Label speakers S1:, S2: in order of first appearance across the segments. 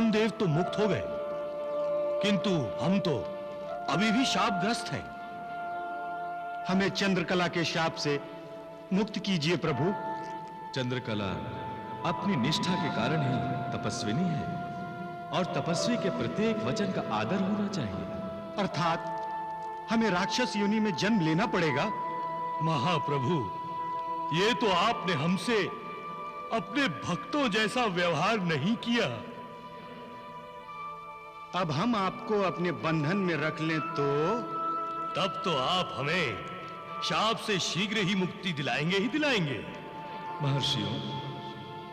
S1: कामदेव तो मुक्त हो गए, किंतु हम तो अभी भी शापग्रस्त हैं।
S2: हमें चंद्रकला के शाप से मुक्त कीजिए प्रभु।
S3: चंद्रकला अपनी निष्ठा के कारण ही तपस्विनी है और तपस्वी के प्रत्येक वचन का आदर होना चाहिए।
S2: अर्थात हमें राक्षस योनि में जन्म लेना पड़ेगा।
S1: महाप्रभु, ये तो आपने हमसे अपने भक्तों जैसा व्यवहार नहीं किया।
S2: अब हम आपको अपने बंधन में रख लें तो?
S1: तब तो आप हमें शाप से शीघ्र ही मुक्ति दिलाएंगे ही दिलाएंगे।
S3: महर्षियों,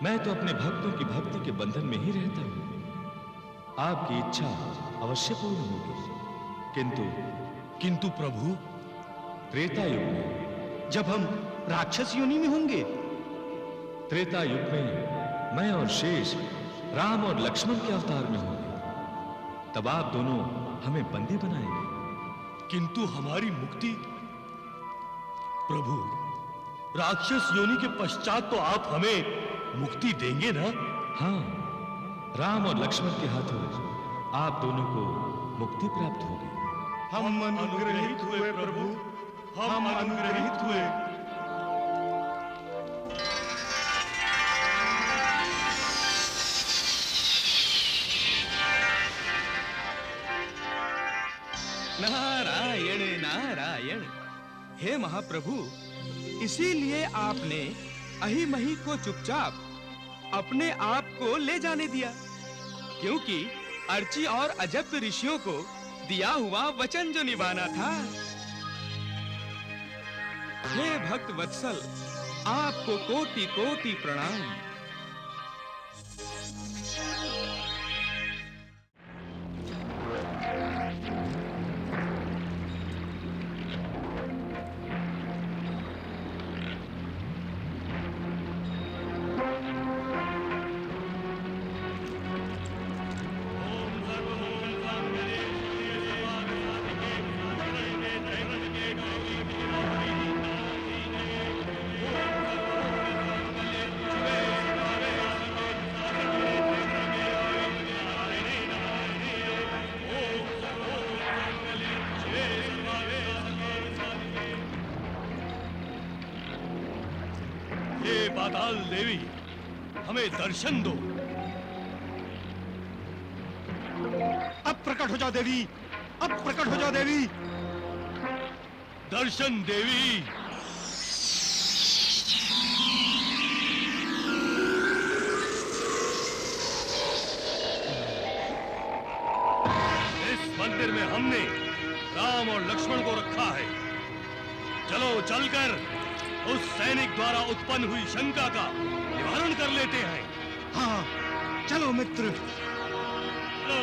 S3: मैं तो अपने भक्तों की भक्ति के बंधन में ही रहता हूं। आपकी इच्छा अवश्य पूर्ण होगी।
S1: किंतु प्रभु,
S3: त्रेता युग में
S2: जब हम राक्षस योनि में होंगे?
S3: त्रेता युग में मैं और शेष राम और लक्ष्मण के अवतार में होंगे। तब आप दोनों हमें बंदी बनाएंगे।
S1: किंतु हमारी मुक्ति? प्रभु, राक्षस योनि के पश्चात तो आप हमें मुक्ति देंगे ना?
S3: हाँ, राम और लक्ष्मण के हाथों आप दोनों को मुक्ति प्राप्त होगी।
S2: हम अनुग्रहित हुए प्रभु, हम अनुग्रहित हुए।
S4: नारायण नारायण। हे महाप्रभु, इसीलिए आपने अहिमहि को चुपचाप अपने आप को ले जाने दिया, क्योंकि अर्ची और अजब ऋषियों को दिया हुआ वचन जो निभाना था। हे भक्त वत्सल, आपको कोटि कोटि प्रणाम।
S1: पाताल देवी, हमें दर्शन दो।
S2: अब प्रकट हो जाओ देवी, अब प्रकट हो जाओ देवी।
S1: दर्शन देवी। इस मंदिर में हमने राम और लक्ष्मण को रखा है। चलो चलकर उस सैनिक द्वारा उत्पन्न हुई शंका का निवारण कर लेते हैं।
S2: हाँ, चलो मित्र।
S1: चलो।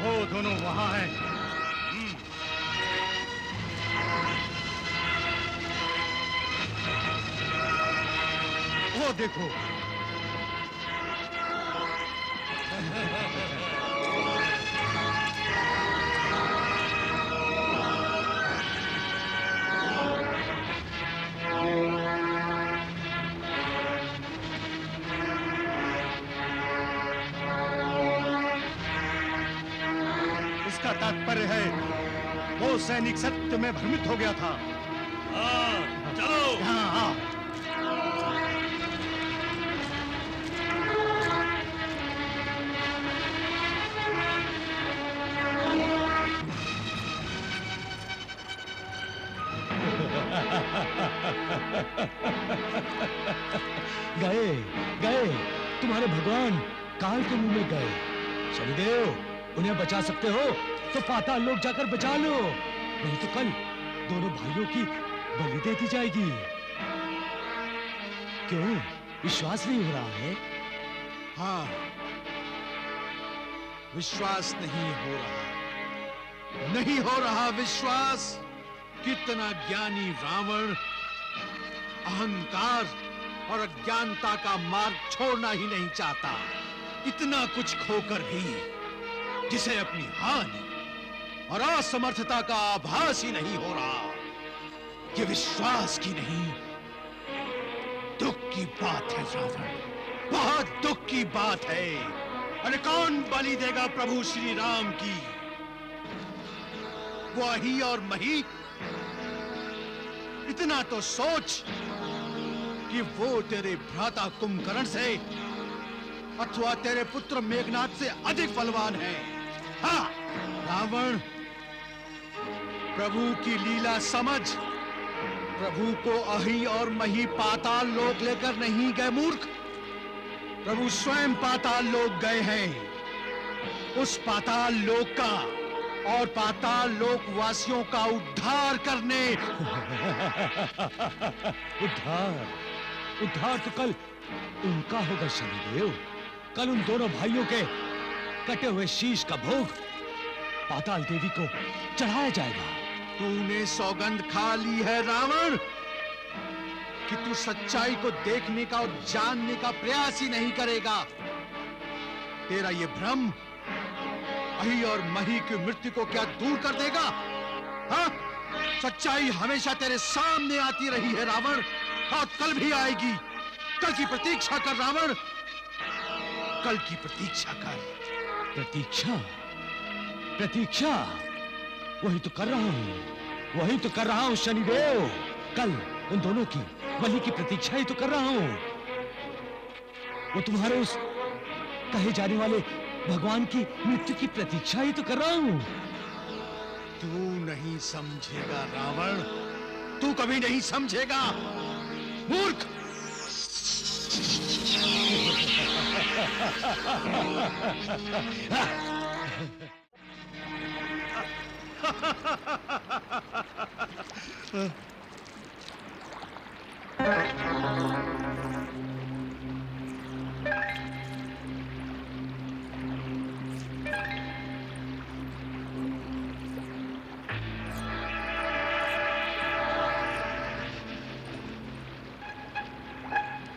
S2: वो दोनों वहां हैं। वो देखो। इसका तात्पर्य है वो सैनिक सत्य में भ्रमित हो गया था।
S1: हाँ, चलो।
S2: हाँ, हाँ।
S1: गए गए, तुम्हारे भगवान काल के मुंह में गए। शनिदेव, उन्हें बचा सकते हो तो पाताल लोक जाकर बचा लो, नहीं तो कल दोनों भाइयों की बलि दे दी जाएगी। क्यों, विश्वास नहीं हो रहा है?
S5: हाँ, विश्वास नहीं हो रहा, नहीं हो रहा विश्वास। कितना ज्ञानी रावण अहंकार और अज्ञानता का मार्ग छोड़ना ही नहीं चाहता। इतना कुछ खोकर भी जिसे अपनी हानि और असमर्थता का आभास ही नहीं हो रहा। ये विश्वास की नहीं, दुख की बात है रावण, बहुत दुख की बात है। अरे कौन बलि देगा प्रभु श्री राम की? वो अही और मही? इतना तो सोच कि वो तेरे भ्राता कुंभकर्ण से अथवा तेरे पुत्र मेघनाथ से अधिक बलवान है। हाँ रावण, प्रभु की लीला समझ। प्रभु को अही और मही पाताल लोक लेकर नहीं गए मूर्ख, प्रभु स्वयं पाताल लोक गए हैं। उस पाताल लोक का और पाताल लोक वासियों का उद्धार करने।
S1: उद्धार तो कल उनका होगा शनिदेव। कल उन दोनों भाइयों के कटे हुए शीश का भोग पाताल देवी को चढ़ाया जाएगा।
S5: तूने सौगंध खा ली है रावण कि तू सच्चाई को देखने का और जानने का प्रयास ही नहीं करेगा। तेरा ये भ्रम अही और मही की मृत्यु को क्या दूर कर देगा? हाँ? सच्चाई हमेशा तेरे सामने आती रही है रावण, और कल भी आएगी। कल की प्रतीक्षा कर रावण, कल की प्रतीक्षा कर।
S1: प्रतीक्षा प्रतीक्षा वही तो कर रहा हूँ, वही तो कर रहा हूँ शनिदेव। कल उन दोनों की बलि की प्रतीक्षा ही तो कर रहा हूँ। वो तुम्हारे उस कहे जाने वाले भगवान की मृत्यु की प्रतीक्षा ही तो कर रहा हूँ।
S5: तू नहीं समझेगा रावण, तू कभी नहीं समझेगा मूर्ख।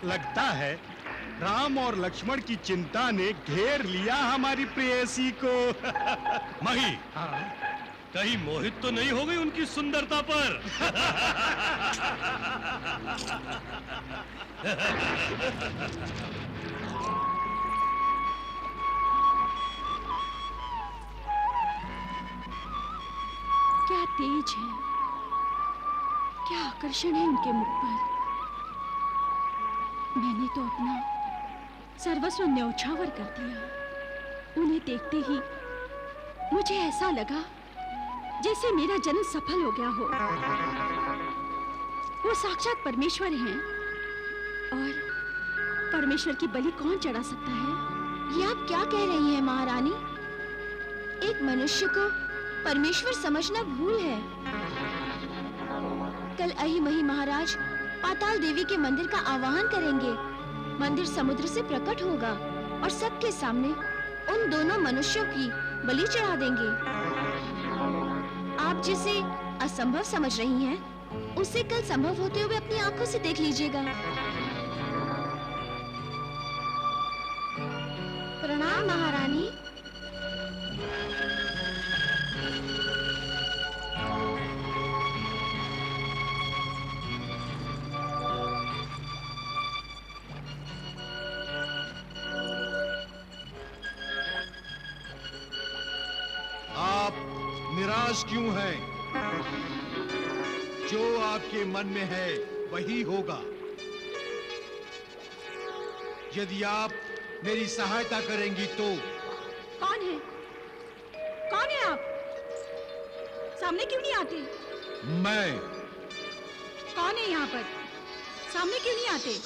S2: लगता है राम और लक्ष्मण की चिंता ने घेर लिया हमारी प्रेयसी को।
S3: मही, कहीं मोहित तो नहीं हो गई उनकी सुंदरता पर?
S6: क्या तेज है, क्या आकर्षण है उनके मुख पर। मैंने तो अपना सर्वस्व न्यौछावर कर दिया। उन्हें देखते ही मुझे ऐसा लगा जैसे मेरा जन्म सफल हो गया हो। वो साक्षात परमेश्वर हैं, और परमेश्वर की बलि कौन चढ़ा सकता है?
S7: ये आप क्या कह रही हैं महारानी? एक मनुष्य को परमेश्वर समझना भूल है। कल अही मही महाराज पाताल देवी के मंदिर का आवाहन करेंगे। मंदिर समुद्र से प्रकट होगा और सबके सामने उन दोनों मनुष्यों की बलि चढ़ा देंगे। आप जिसे असंभव समझ रही हैं, उसे कल संभव होते हुए अपनी आंखों से देख लीजिएगा। प्रणाम महारानी।
S5: आप निराश क्यों हैं? जो आपके मन में है वही होगा। यदि आप मेरी सहायता करेंगी तो।
S6: कौन है? कौन है आप? सामने क्यों नहीं आते?
S5: मैं।
S6: कौन है यहाँ पर? सामने क्यों नहीं आते?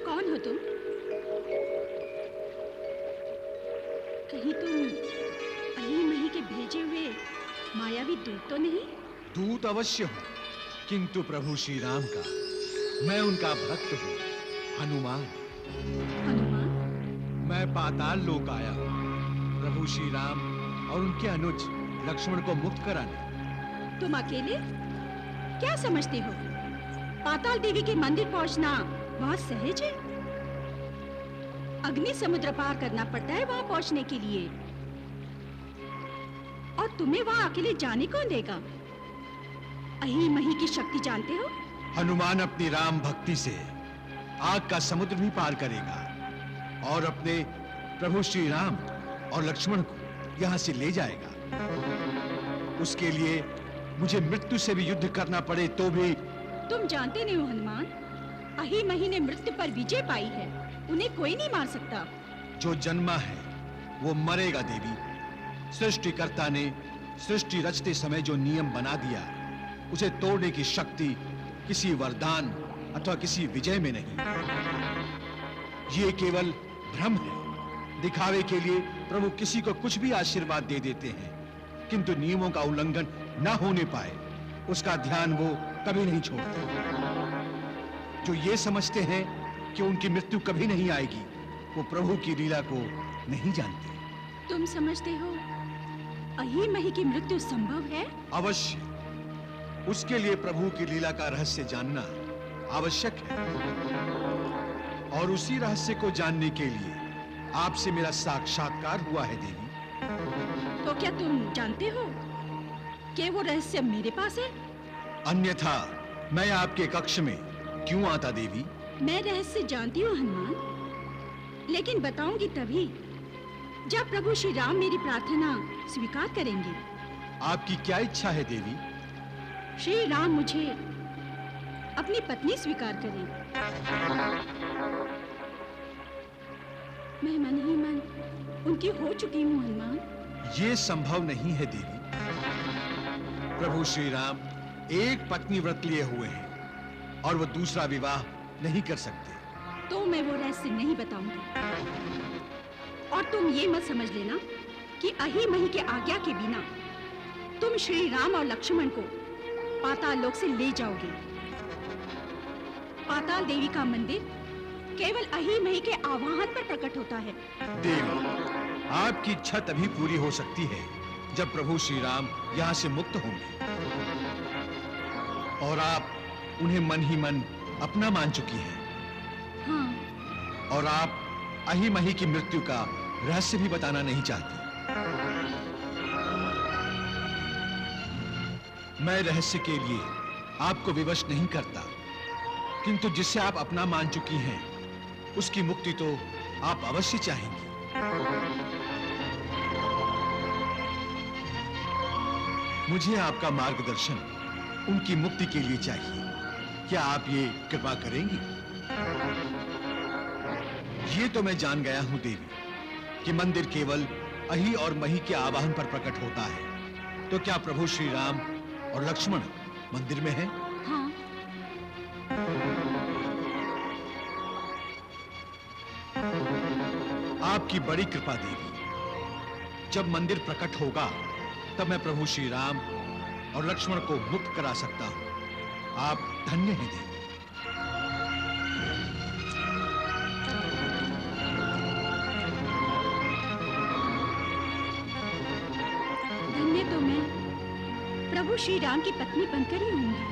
S6: कौन हो तुम? दूत तो नहीं?
S5: दूत अवश्य हूं, किंतु प्रभु श्री राम का मैं उनका भक्त हूं, हनुमान।
S6: हनुमान?
S5: मैं पाताल लोक आया हूं प्रभु श्री राम और उनके अनुज लक्ष्मण को मुक्त कराने।
S6: तुम अकेले? क्या समझते हो पाताल देवी के मंदिर पहुंचना बहुत सहज है? अग्नि समुद्र पार करना पड़ता है वहां पहुंचने के लिए। और तुम्हें वहां अकेले जाने कौन देगा? अही मही की शक्ति जानते हो?
S5: हनुमान अपनी राम भक्ति से आग का समुद्र भी पार करेगा और अपने प्रभु श्री राम और लक्ष्मण को यहां से ले जाएगा। उसके लिए मुझे मृत्यु से भी युद्ध करना पड़े तो भी।
S6: तुम जानते नहीं हो हनुमान, अही मही ने मृत्यु पर विजय पाई है, उन्हें कोई नहीं मार सकता।
S5: जो जन्मा है वो मरेगा देवी। सृष्टिकर्ता ने सृष्टि रचते समय जो नियम बना दिया उसे तोड़ने की शक्ति किसी वरदान अथवा किसी विजय में नहीं। ये केवल भ्रम है। दिखावे के लिए प्रभु किसी को कुछ भी आशीर्वाद दे देते हैं, किंतु नियमों का उल्लंघन न होने पाए उसका ध्यान वो कभी नहीं छोड़ते। जो ये समझते हैं कि उनकी मृत्यु कभी नहीं आएगी, वो प्रभु की लीला को नहीं जानते।
S6: तुम समझते हो अही मही की मृत्यु संभव है?
S5: अवश्य। उसके लिए प्रभु की लीला का रहस्य जानना आवश्यक है और उसी रहस्य को जानने के लिए आपसे मेरा साक्षात्कार हुआ है देवी।
S6: तो क्या तुम जानते हो कि वो रहस्य मेरे पास है?
S5: अन्यथा मैं आपके कक्ष में क्यों आता देवी?
S6: मैं रहस्य जानती हूँ हनुमान, लेकिन बताऊंगी तभी जब प्रभु श्री राम मेरी प्रार्थना स्वीकार करेंगे।
S5: आपकी क्या इच्छा है देवी?
S6: श्री राम मुझे अपनी पत्नी स्वीकार करें। मैं मन ही मन उनकी हो चुकी हूँ हनुमान।
S5: ये संभव नहीं है देवी। प्रभु श्री राम एक पत्नी व्रत लिए हुए हैं और वो दूसरा विवाह नहीं कर सकते।
S6: तो मैं वो रहस्य नहीं बताऊंगी। और तुम ये मत समझ लेना कि अही मही के आज्ञा के बिना तुम श्री राम और लक्ष्मण को पाताल लोक से ले जाओगे। पाताल देवी का मंदिर केवल अही मही के आवाहन पर प्रकट होता है।
S5: देवी, आपकी इच्छा तभी पूरी हो सकती है जब प्रभु श्री राम यहाँ से मुक्त होंगे और आप उन्हें मन ही मन अपना मान चुकी हैं।
S6: हाँ।
S5: और आप अही मही की मृत्यु का रहस्य भी बताना नहीं चाहती। मैं रहस्य के लिए आपको विवश नहीं करता, किंतु जिससे आप अपना मान चुकी हैं उसकी मुक्ति तो आप अवश्य चाहेंगी। मुझे आपका मार्गदर्शन उनकी मुक्ति के लिए चाहिए। क्या आप ये कृपा करेंगी? ये तो मैं जान गया हूं देवी कि मंदिर केवल अही और मही के आवाहन पर प्रकट होता है। तो क्या प्रभु श्री राम और लक्ष्मण मंदिर में हैं?
S6: हाँ।
S5: आपकी बड़ी कृपा देवी। जब मंदिर प्रकट होगा तब मैं प्रभु श्री राम और लक्ष्मण को मुक्त करा सकता हूं। आप धन्य हैं देवी।
S6: धन्य तो मैं प्रभु श्री राम की पत्नी बनकर ही होंगी।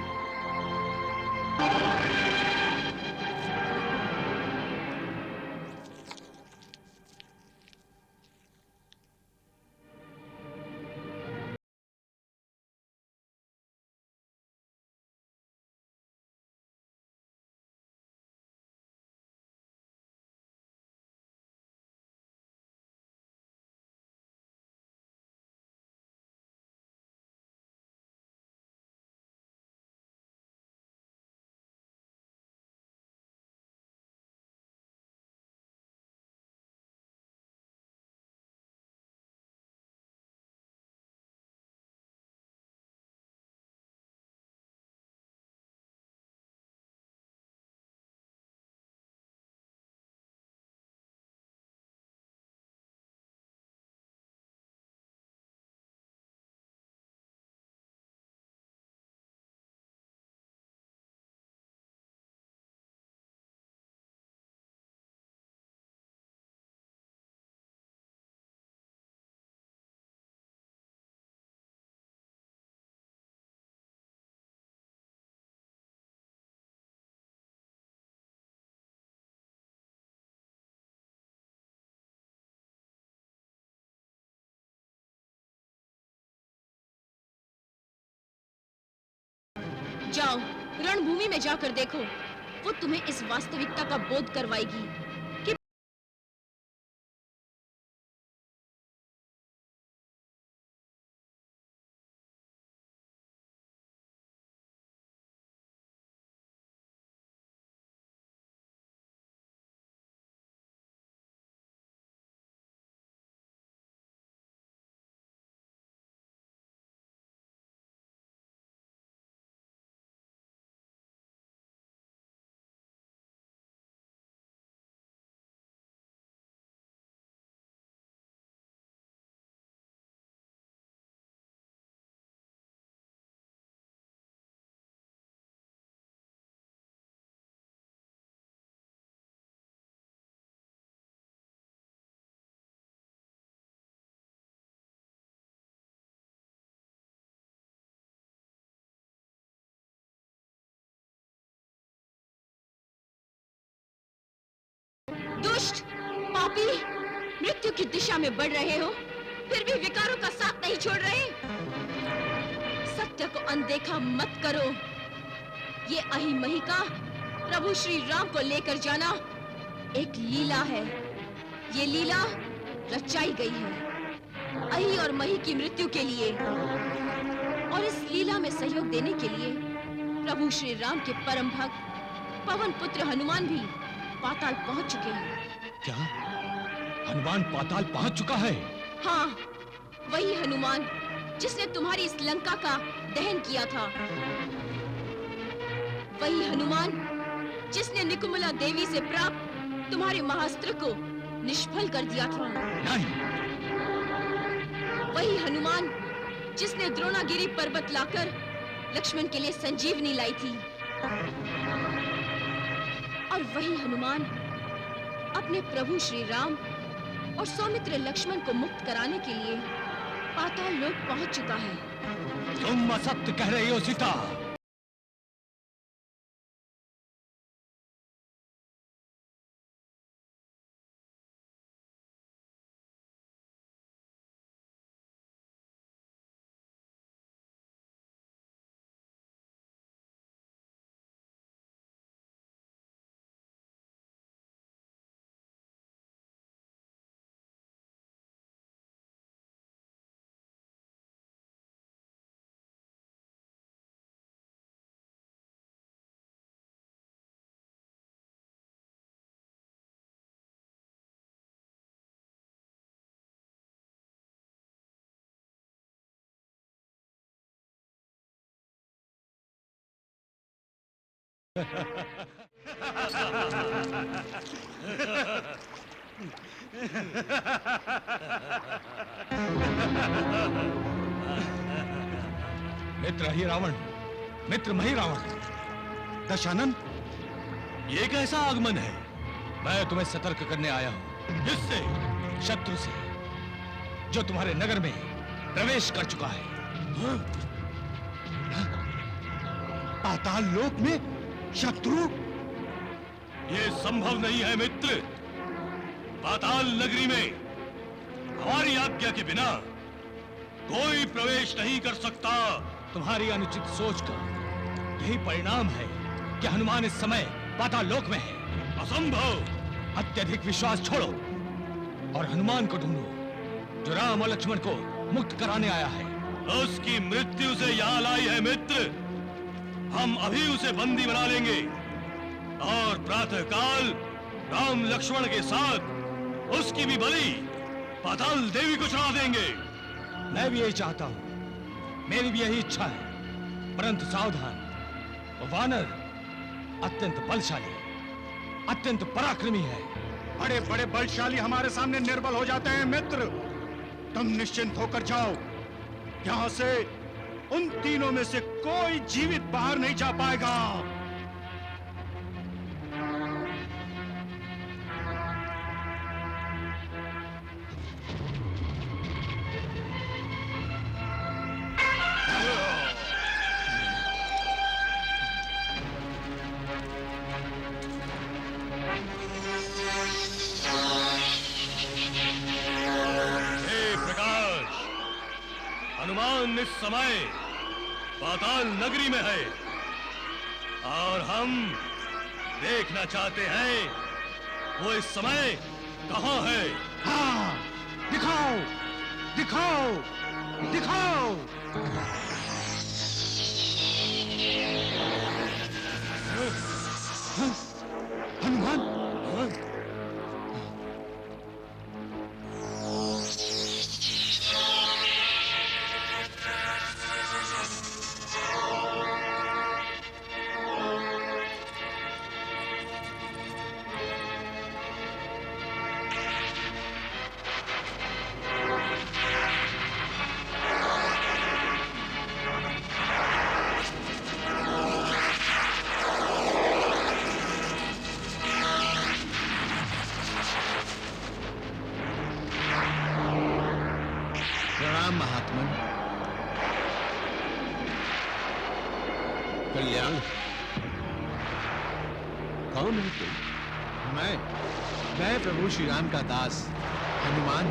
S7: जाओ, रणभूमि में जाकर देखो। वो तुम्हें इस वास्तविकता का बोध करवाएगी कि दुष्ट, पापी, मृत्यु की दिशा में बढ़ रहे हो, फिर भी विकारों का साथ नहीं छोड़ रहे। सत्य को अनदेखा मत करो। ये अहिमहि का प्रभु श्री राम को लेकर जाना एक लीला है। ये लीला रचाई गई है अहि और मही की मृत्यु के लिए, और इस लीला में सहयोग देने के लिए प्रभु श्री राम के परम भक्त पवन पुत्र हनुमान भी पाताल पहुंच चुके हैं।
S1: क्या हनुमान पाताल पहुंच चुका है?
S7: हाँ, वही हनुमान जिसने तुम्हारी इस लंका का दहन किया था। वही हनुमान जिसने निकुम्भला देवी से प्राप्त तुम्हारे महास्त्र को निष्फल कर दिया था।
S1: नहीं।
S7: वही हनुमान जिसने द्रोणागिरी पर्वत लाकर लक्ष्मण के लिए संजीवनी लाई थी। और वही हनुमान अपने प्रभु श्री राम और सौमित्र लक्ष्मण को मुक्त कराने के लिए पाताल लोक पहुंच चुका है।
S1: तुम असत्य कह रही हो सीता। मित्र ही रावण, मित्र मही रावण।
S2: दशानन,
S1: ये कैसा आगमन है? मैं तुम्हें सतर्क करने आया हूं। किससे? शत्रु से, जो तुम्हारे नगर में प्रवेश कर चुका है।
S2: पाताल लोक में शत्रु?
S3: ये संभव नहीं है मित्र। पाताल नगरी में हमारी आज्ञा के बिना कोई प्रवेश नहीं कर सकता।
S1: तुम्हारी अनुचित सोच का यही परिणाम है कि हनुमान इस समय पाताल लोक में है।
S3: असंभव।
S1: अत्यधिक विश्वास छोड़ो और हनुमान को ढूंढो, जो राम और लक्ष्मण को मुक्त कराने आया है।
S3: उसकी मृत्यु से यहाँ लाई है मित्र। हम अभी उसे बंदी बना लेंगे और प्रातःकाल राम लक्ष्मण के साथ उसकी भी बलि पाताल देवी को चढ़ा देंगे।
S1: मैं भी यही चाहता हूँ, मेरी भी यही इच्छा है, परंतु सावधान, वो वानर अत्यंत बलशाली, अत्यंत पराक्रमी है।
S2: बड़े बड़े बलशाली हमारे सामने निर्बल हो जाते हैं मित्र। तुम निश्चिंत होकर जाओ। यहाँ से उन तीनों में से कोई जीवित बाहर नहीं जा पाएगा।
S3: हनुमान इस समय पाताल नगरी में है और हम देखना चाहते हैं वो इस समय कहाँ है।
S5: हाँ, दिखाओ, दिखाओ, दिखाओ। हनुमान, प्रणाम महात्मन।
S8: कल्याण, कौन है तुम?
S5: मैं प्रभु श्री राम का दास हनुमान।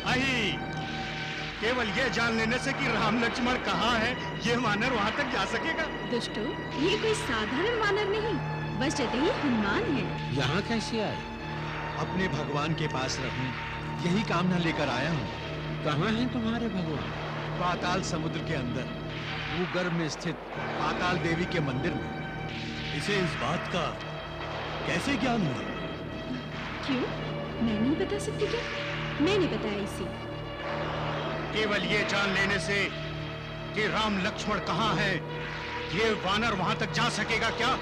S2: अही केवल ये जान लेने से कि राम लक्ष्मण कहाँ है, ये वानर वहाँ तक जा सकेगा?
S6: दुष्टो, ये कोई साधारण वानर नहीं, बस जदेही हनुमान है।
S8: यहाँ कैसे आए?
S5: अपने भगवान के पास रहूं, यही कामना लेकर आया हूँ।
S8: कहाँ हैं तुम्हारे भगवान?
S5: पाताल समुद्र के अंदर, भूगर्भ में स्थित पाताल देवी के मंदिर में।
S3: इसे इस बात का कैसे ज्ञान हुआ?
S6: क्यों? मैं नहीं बता सकती क्या? मैंने बताया इसे।
S2: केवल ये जान लेने से कि राम लक्ष्मण कहाँ है, ये वानर वहाँ तक जा सकेगा क्या?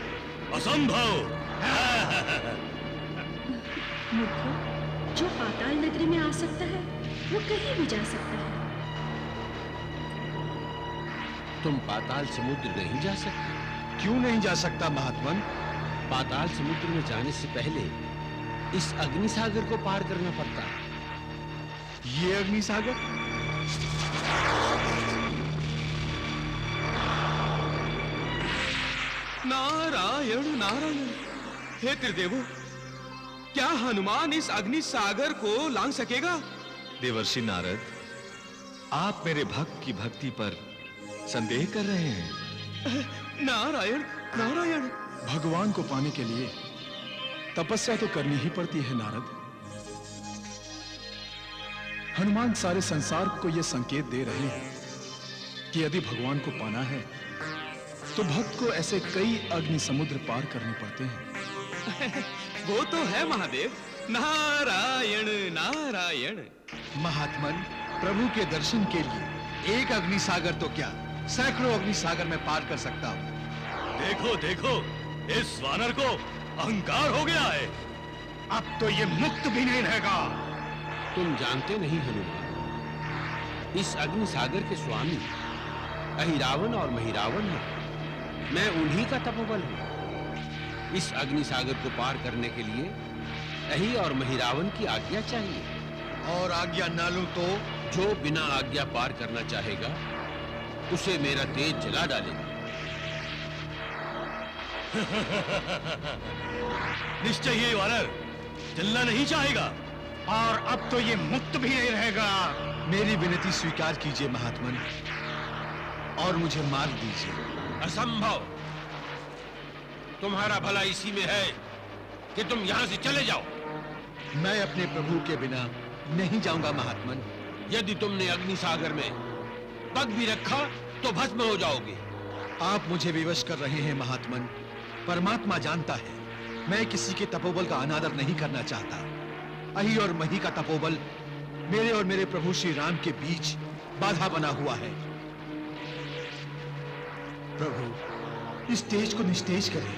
S3: असंभव।
S6: मूर्खों, जो पाताल नगरी में आ सकता है वो कहीं भी जा सकता है।
S8: तुम पाताल समुद्र नहीं जा सकते?
S5: क्यों नहीं जा सकता महात्मन?
S8: पाताल समुद्र में जाने से पहले इस अग्नि सागर को पार करना पड़ता है।
S5: ये अग्नि सागर?
S4: नारायण नारायण। हे त्रिदेवो, क्या हनुमान इस अग्नि सागर को लांघ सकेगा?
S9: देवर्षि नारद, आप मेरे भक्त की भक्ति पर संदेह कर रहे हैं।
S4: नारायण नारायण।
S10: भगवान को पाने के लिए तपस्या तो करनी ही पड़ती है नारद। हनुमान सारे संसार को यह संकेत दे रहे हैं कि यदि भगवान को पाना है तो भक्त को ऐसे कई अग्नि समुद्र पार करने पड़ते हैं।
S4: वो तो है महादेव। नारायण नारायण।
S5: महात्मन, प्रभु के दर्शन के लिए एक अग्नि सागर तो क्या, सैकड़ों अग्नि सागर में पार कर सकता हूँ।
S3: देखो देखो, इस वानर को अहंकार हो गया है।
S2: अब तो ये मुक्त भी नहीं रहेगा।
S8: तुम जानते नहीं हनुमान, इस अग्नि सागर के स्वामी अहिरावण और महिरावण हैं। मैं उन्हीं का तपोबल हूँ। इस अग्नि सागर को पार करने के लिए अहि और महिरावण की आज्ञा चाहिए।
S5: और आज्ञा ना लूं तो?
S8: जो बिना आज्ञा पार करना चाहेगा उसे मेरा तेज जला डालेगा।
S3: निश्चय ये वानर चलना नहीं चाहेगा।
S2: और अब तो ये मुक्त भी नहीं रहेगा।
S5: मेरी विनती स्वीकार कीजिए महात्मन, और मुझे मार दीजिए।
S8: असंभव। तुम्हारा भला इसी में है कि तुम यहाँ से चले जाओ।
S5: मैं अपने प्रभु के बिना नहीं जाऊंगा महात्मन।
S8: यदि तुमने अग्नि सागर में पग भी रखा तो भस्म हो जाओगे।
S5: आप मुझे विवश कर रहे हैं महात्मन। परमात्मा जानता है मैं किसी के तपोबल का अनादर नहीं करना चाहता। अहि और मही का तपोबल मेरे और मेरे प्रभु श्री राम के बीच बाधा बना हुआ है। प्रभु, इस तेज को निस्तेज करें।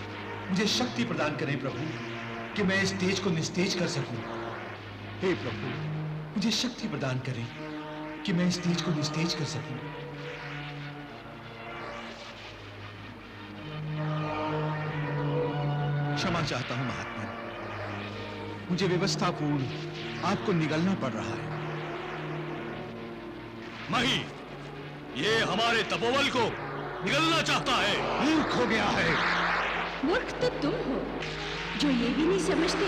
S5: मुझे शक्ति प्रदान करें प्रभु, कि मैं इस तेज को निस्तेज कर सकूं। हे प्रभु, मुझे शक्ति प्रदान करें कि मैं इस तेज को निस्तेज कर सकूं। क्षमा चाहता हूं महात्मा, मुझे व्यवस्थापूर्ण आपको निगलना पड़ रहा है।
S3: मही, ये हमारे तपोबल को निगलना चाहता है।
S2: मूर्ख हो गया है।
S6: मूर्ख तो तुम हो, जो ये भी नहीं समझते।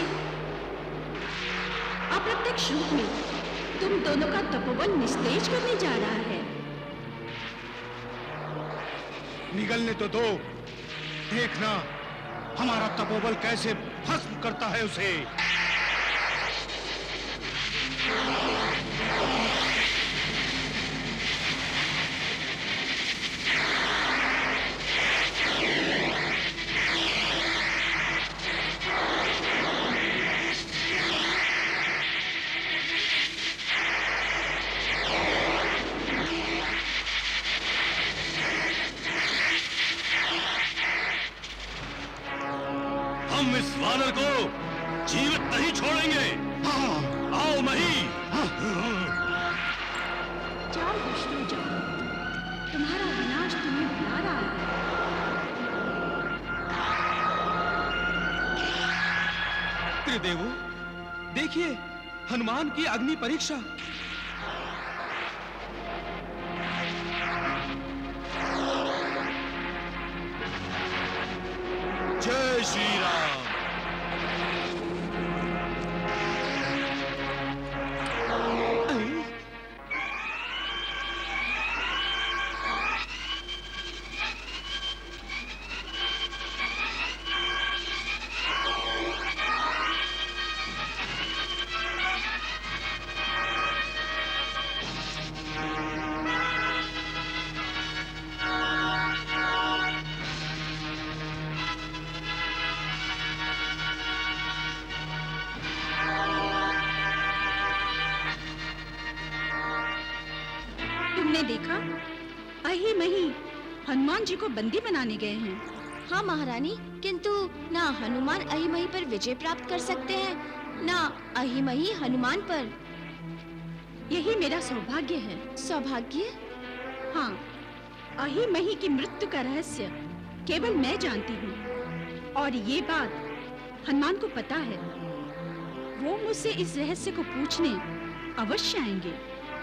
S6: अप्रत्यक्ष रूप में तुम दोनों का तपोबल निस्तेज करने जा रहा है।
S2: निगलने तो दो, देखना हमारा तपोबल कैसे भस्म करता है उसे।
S3: हम इस वानर को जीवित नहीं छोड़ेंगे। आओ मही।
S6: जाओ दुष्टों जाओ, तुम्हारा विनाश तुम्हें बुला रहा है।
S4: त्रिदेवो, देखिए हनुमान की अग्नि परीक्षा।
S3: जय श्री राम।
S6: तुमने देखा, अही मही हनुमान जी को बंदी बनाने गए हैं।
S7: हाँ महारानी, किंतु ना हनुमान अहिमही पर विजय प्राप्त कर सकते हैं, ना अहिमही हनुमान पर।
S6: यही मेरा सौभाग्य है।
S7: सौभाग्य?
S6: हाँ, अहिमही की मृत्यु का रहस्य केवल मैं जानती हूँ, और ये बात हनुमान को पता है। वो मुझसे इस रहस्य को पूछने अवश्य आएंगे।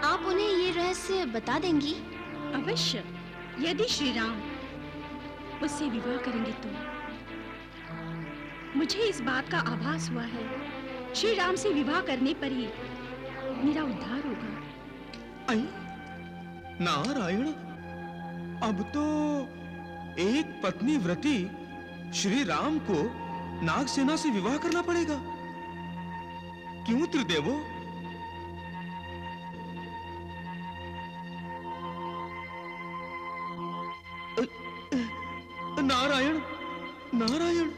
S7: आप उन्हें ये रहस्य बता देंगी?
S6: अवश्य, यदि श्री राम मुझसे विवाह करेंगे तो। मुझे इस बात का आभास हुआ है, श्री राम से विवाह करने पर ही मेरा उद्धार होगा।
S4: आई, नारायण, अब तो एक पत्नी व्रती श्री राम को नागसेना से विवाह करना पड़ेगा। क्यों त्रिदेवो? नारायण, नारायण।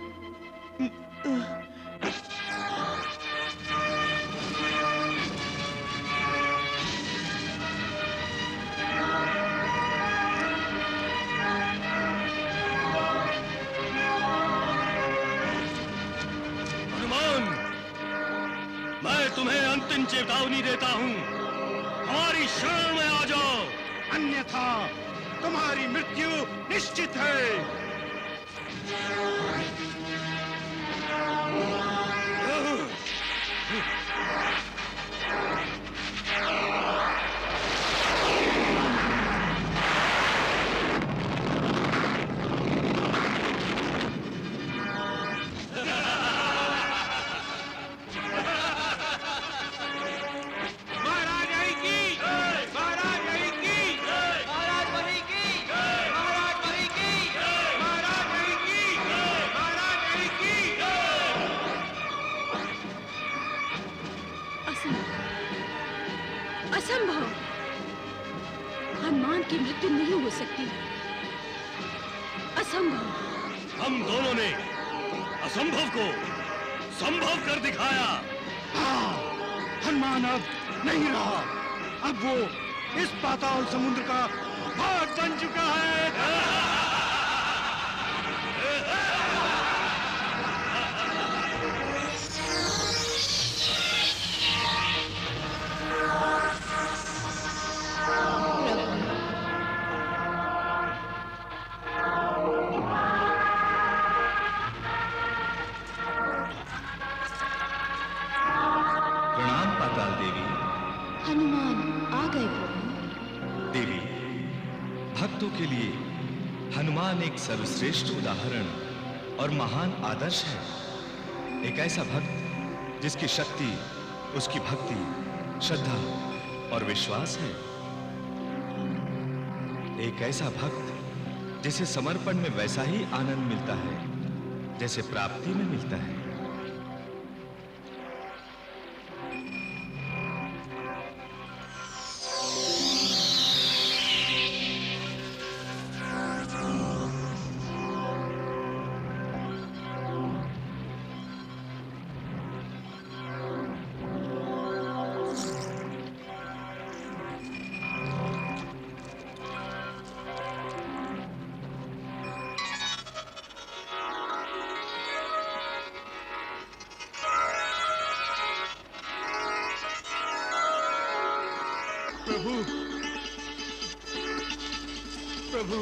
S3: हनुमान, मैं तुम्हें अंतिम चेतावनी देता हूँ, हमारी शरण में आ जाओ,
S2: अन्यथा तुम्हारी मृत्यु निश्चित है।
S6: असंभव, हनुमान की मृत्यु नहीं हो सकती। असंभव।
S3: हम दोनों ने असंभव को संभव कर दिखाया।
S2: हाँ, हनुमान अब नहीं रहा, अब वो इस पाताल समुद्र का भाग बन चुका है।
S9: भक्तों के लिए हनुमान एक सर्वश्रेष्ठ उदाहरण और महान आदर्श है। एक ऐसा भक्त जिसकी शक्ति उसकी भक्ति, श्रद्धा और विश्वास है। एक ऐसा भक्त जिसे समर्पण में वैसा ही आनंद मिलता है जैसे प्राप्ति में मिलता है।
S10: प्रभु, प्रभु,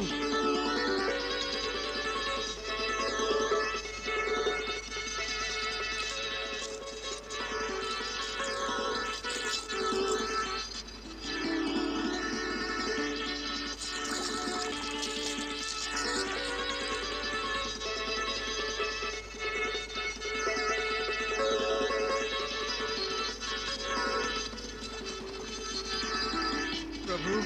S10: प्रभु,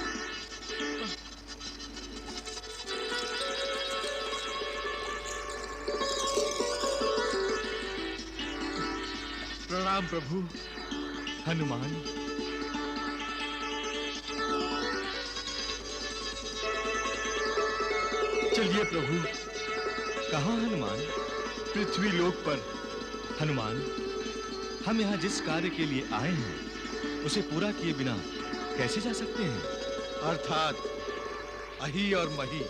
S10: प्रणाम प्रभु।
S9: हनुमान,
S10: चलिए प्रभु।
S9: कहाँ हनुमान?
S10: पृथ्वी लोक पर।
S9: हनुमान, हम यहाँ जिस कार्य के लिए आए हैं उसे पूरा किए बिना कैसे जा सकते हैं?
S5: अर्थात अही और मही,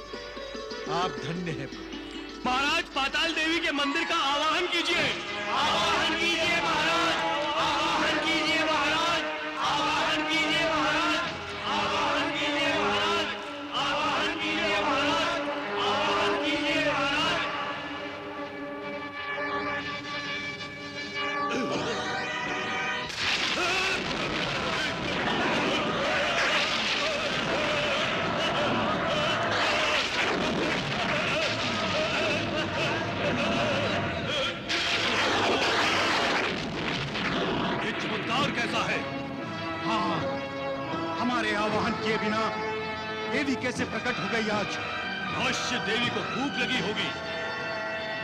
S5: आप धन्य हैं प्रभु।
S3: महाराज, पाताल देवी के मंदिर का आवाहन कीजिए। आवाहन कीजिए महाराज, आवाहन कीजिए महाराज, आवाहन कीजिए महाराज, आवाहन कीजिए महाराज, आवाहन कीजिए महाराज, आवाहन कीजिए महाराज। ये चमत्कार कैसा है?
S2: हाँ, हमारे आवाहन किए बिना देवी कैसे प्रकट हो गई आज?
S3: अवश्य देवी को भूख लगी होगी,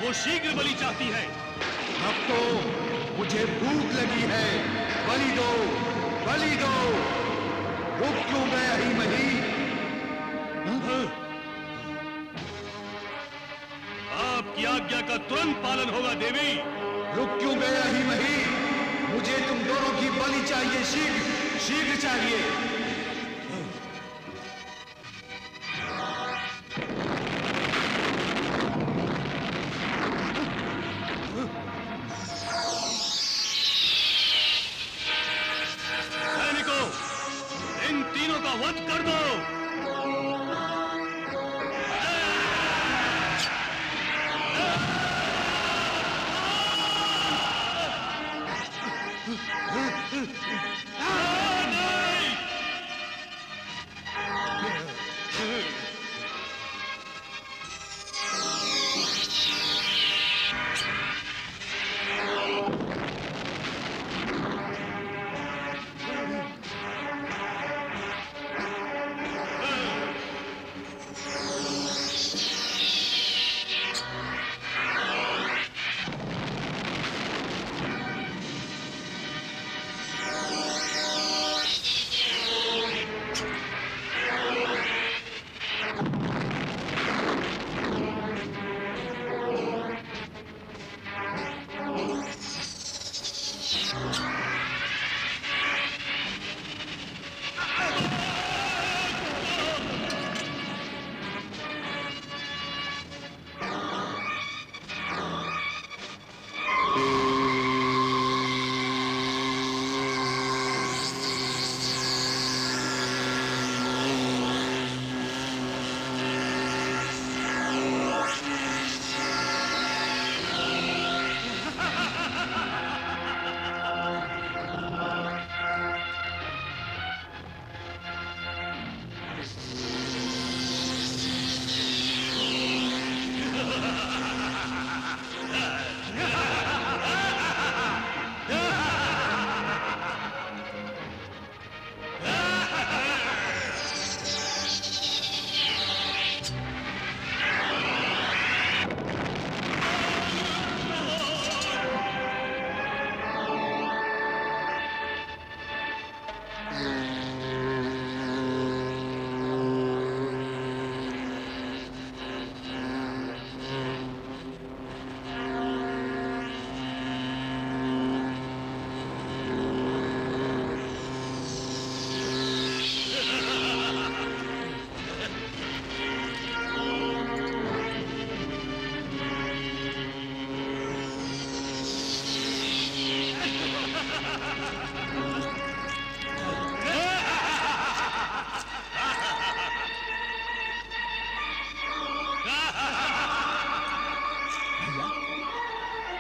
S3: वो शीघ्र बलि चाहती है।
S5: अब तो मुझे भूख लगी है, बलि दो, बलि दो। रुक क्यों गए अही मही?
S3: आपकी आज्ञा का तुरंत पालन होगा देवी।
S5: रुक क्यों गए अही मही? मुझे तुम दोनों की बलि चाहिए, शीघ्र शीघ्र चाहिए।
S3: सैनिकों, इन तीनों का वध कर दो। नहीं!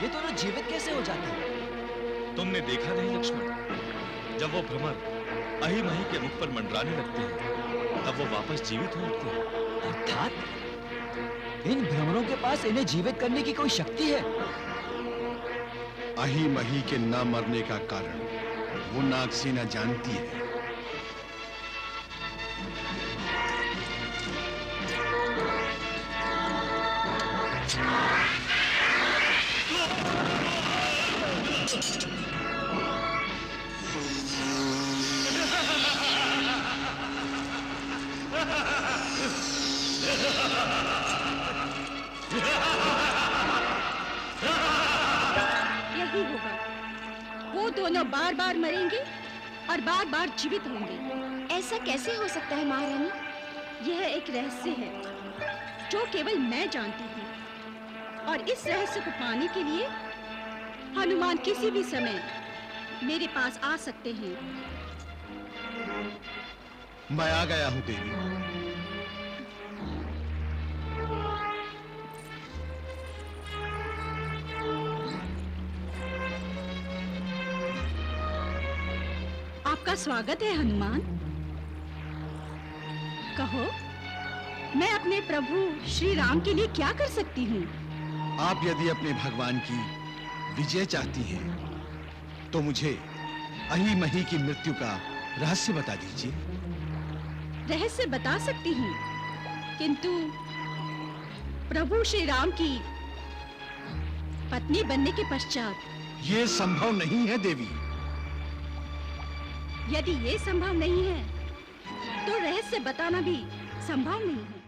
S1: ये दोनों जीवित कैसे हो जाते हैं?
S9: तुमने देखा नहीं लक्ष्मण, जब वो भ्रमर अही मही के मुख पर मंडराने लगते हैं तब वो वापस जीवित हो उठते हैं।
S1: अर्थात इन भ्रमरों के पास इन्हें जीवित करने की कोई शक्ति है।
S5: अही मही के न मरने का कारण वो नागसेना जानती है।
S6: यही होगा, वो दोनों बार बार मरेंगे और बार बार जीवित होंगे।
S7: ऐसा कैसे हो सकता है महारानी?
S6: यह एक रहस्य है जो केवल मैं जानती हूँ, और इस रहस्य को पाने के लिए हनुमान किसी भी समय मेरे पास आ सकते हैं।
S5: मैं आ गया हूं देवी।
S6: आपका स्वागत है हनुमान। कहो, मैं अपने प्रभु श्री राम के लिए क्या कर सकती हूँ?
S5: आप यदि अपने भगवान की विजय चाहती हैं, तो मुझे अही मही की मृत्यु का रहस्य बता दीजिए।
S6: रहस्य बता सकती हूँ, किंतु प्रभु श्री राम की पत्नी बनने के पश्चात।
S5: ये संभव नहीं है देवी।
S6: यदि ये संभव नहीं है, तो रहस्य बताना भी संभव नहीं है।